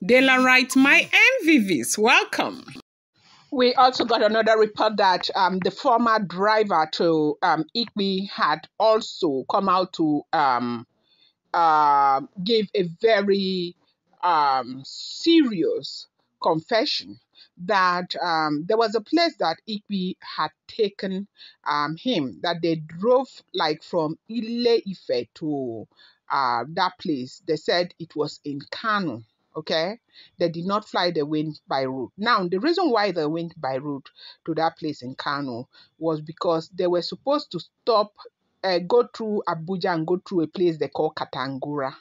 Dela writes, my MVVs, welcome. We also got another report that the former driver to Igbi had also come out to give a very serious confession that there was a place that Igbi had taken him, that they drove like from Ile Ife to that place. They said it was in Kano. Okay, they did not fly, they went by road. Now, the reason why they went by road to that place in Kano was because they were supposed to stop, go through Abuja and go through a place they call Katangura.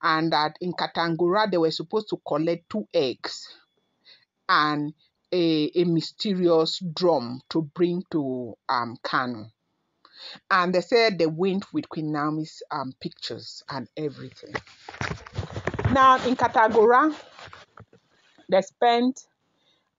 And that in Katangura, they were supposed to collect 2 eggs and a mysterious drum to bring to Kano. And they said they went with Queen Naomi's pictures and everything. Now, in Katangura, they spent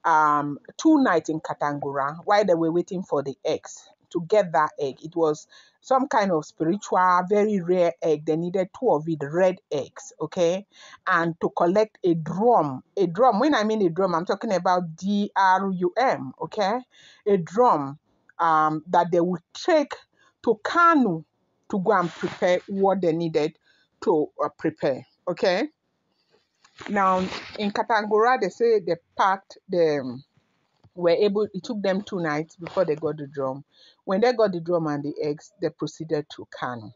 2 nights in Katangura while they were waiting for the eggs. To get that egg, it was some kind of spiritual, very rare egg. They needed 2 of it, red eggs, okay? And to collect a drum. A drum, when I mean a drum, I'm talking about DRUM, okay? A drum that they would take to Kanu to go and prepare what they needed to prepare, okay? Now, in Katangura, they say they packed them, it took them 2 nights before they got the drum. When they got the drum and the eggs, they proceeded to Kano.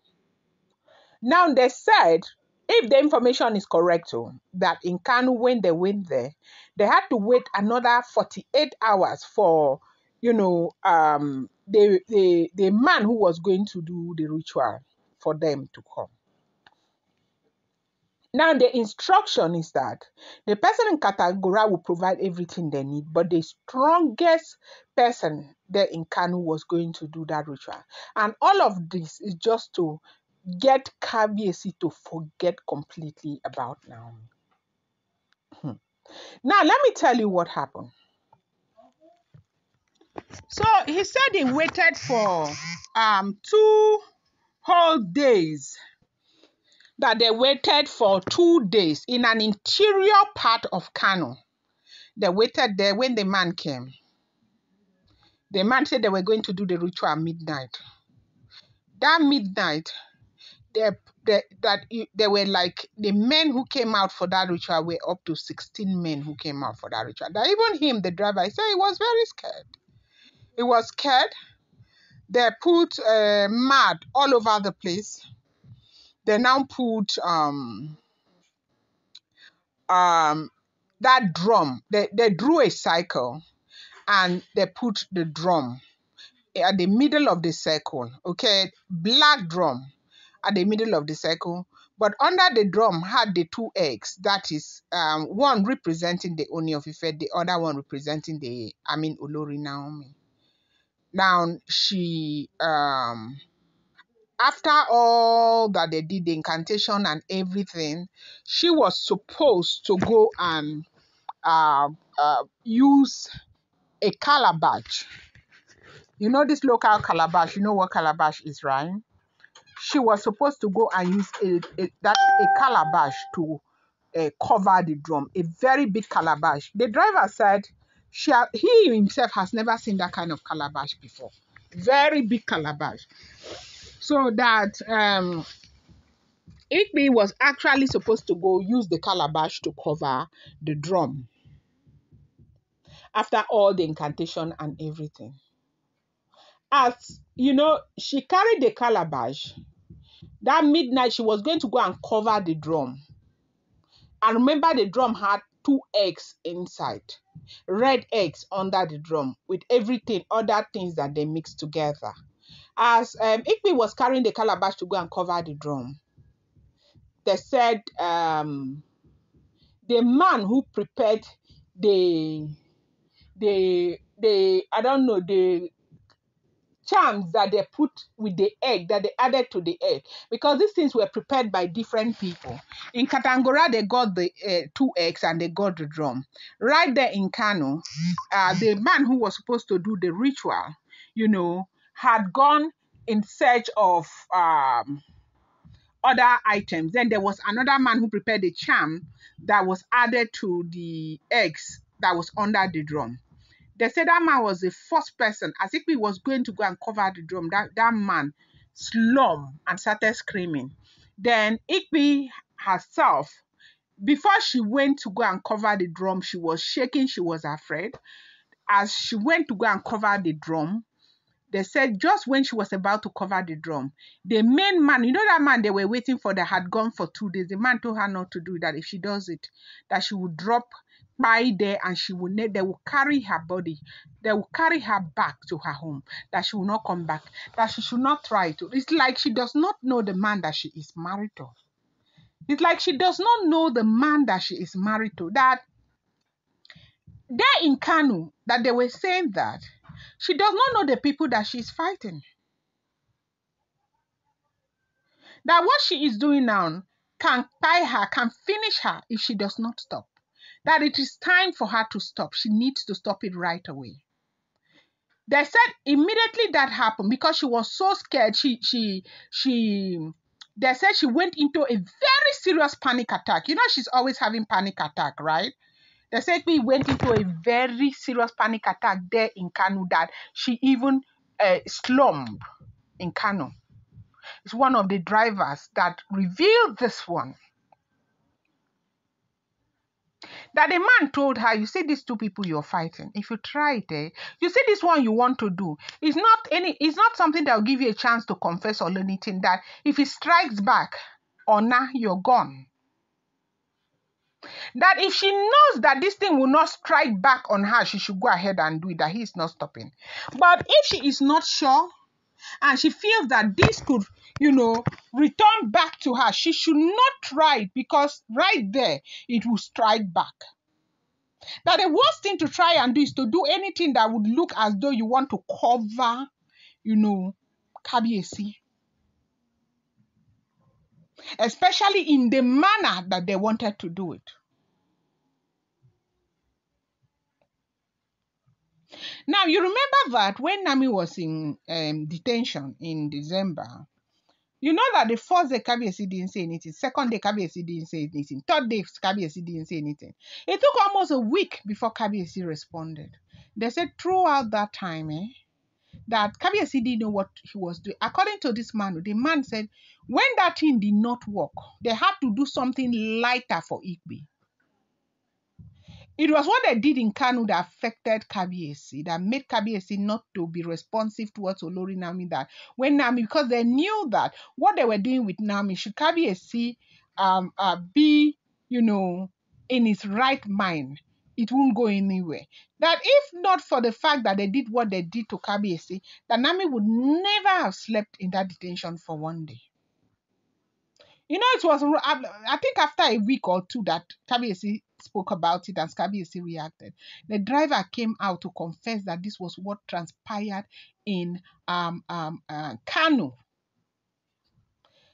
Now, they said, if the information is correct, that in Kano, when they went there, they had to wait another 48 hours for, the man who was going to do the ritual for them to come. Now, the instruction is that the person in Katangura will provide everything they need, but the strongest person there in Kanu was going to do that ritual. And all of this is just to get Kabiesi to forget completely about Naomi. Now, let me tell you what happened. So, he said he waited for 2 whole days. That they waited for 2 days in an interior part of Kano. They waited there when the man came. The man said they were going to do the ritual at midnight. That midnight, there were like, the men who came out for that ritual were up to 16 men who came out for that ritual. That even him, the driver, he said he was very scared. He was scared. They put mud all over the place. They now put that drum. They drew a cycle and they put the drum at the middle of the circle, okay? Black drum at the middle of the circle, but under the drum had the 2 eggs. That is one representing the Ooni of Ife, the other one representing the Olori Naomi. Now she after all that they did, the incantation and everything, she was supposed to go and use a calabash. You know this local calabash, you know what calabash is, right? She was supposed to go and use a calabash to cover the drum, a very big calabash. The driver said he himself has never seen that kind of calabash before. Very big calabash. So that Igbi was actually supposed to go use the calabash to cover the drum after all the incantation and everything. As you know, she carried the calabash. That midnight, she was going to go and cover the drum. And remember, the drum had 2 eggs inside, red eggs under the drum, with everything, other things that they mixed together. As Igbi was carrying the calabash to go and cover the drum, they said the man who prepared the charms that they put with the egg, that they added to the egg, because these things were prepared by different people. In Katangura, they got the 2 eggs and they got the drum. Right there in Kano, the man who was supposed to do the ritual, had gone in search of other items. Then there was another man who prepared a charm that was added to the eggs that was under the drum. They said that man was the first person. As if he was going to go and cover the drum, that man slumped and started screaming. Then Igbi herself, before she went to go and cover the drum, she was shaking, she was afraid. As she went to go and cover the drum, they said just when she was about to cover the drum, the main man, you know that man they were waiting for that had gone for 2 days, the man told her not to do that. If she does it, that she would drop Kpai there and they will carry her body, they will carry her back to her home, that she will not come back, that she should not try to. It's like she does not know the man that she is married to. It's like she does not know the man that she is married to. That there in Kanu, that they were saying that she does not know the people that she's fighting. That what she is doing now can tie her, can finish her if she does not stop. That it is time for her to stop. She needs to stop it right away. They said immediately that happened, because she was so scared, they said she went into a very serious panic attack. You know, she's always having panic attack, right? They said we went into a very serious panic attack there in Kanu, that she even slumped in Kanu. It's one of the drivers that revealed this one. That the man told her, you see these two people you're fighting, if you try it, you see this one you want to do, it's not something that will give you a chance to confess or anything, that if it strikes back, or now you're gone. That if she knows that this thing will not strike back on her, she should go ahead and do it, that he is not stopping. But if she is not sure, and she feels that this could, return back to her, she should not try it, because right there, it will strike back. That the worst thing to try and do is to do anything that would look as though you want to cover, Kabiesi. Especially in the manner that they wanted to do it. Now, you remember that when Naomi was in detention in December, you know that the first day Kabiesi didn't say anything, second day Kabiesi didn't say anything, third day Kabiesi didn't say anything. It took almost a week before Kabiesi responded. They said throughout that time, that Kabiesi didn't know what he was doing. According to this man, the man said when that thing did not work, they had to do something lighter for Igbi. It was what they did in Kanu that affected Kabiesi, that made Kabiesi not to be responsive towards Olori Naomi. That when Naomi, because they knew that what they were doing with Naomi, should Kabiesi be, in his right mind, it won't go anywhere. That if not for the fact that they did what they did to Kabiesi, that Naomi would never have slept in that detention for one day. It was, I think after a week or two that Kabiesi spoke about it and Kabiesi reacted. The driver came out to confess that this was what transpired in Kanu.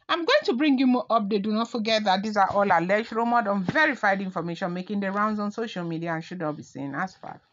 I'm going to bring you more updates. Do not forget that these are all alleged, rumored, unverified information making the rounds on social media and should not be seen as fact.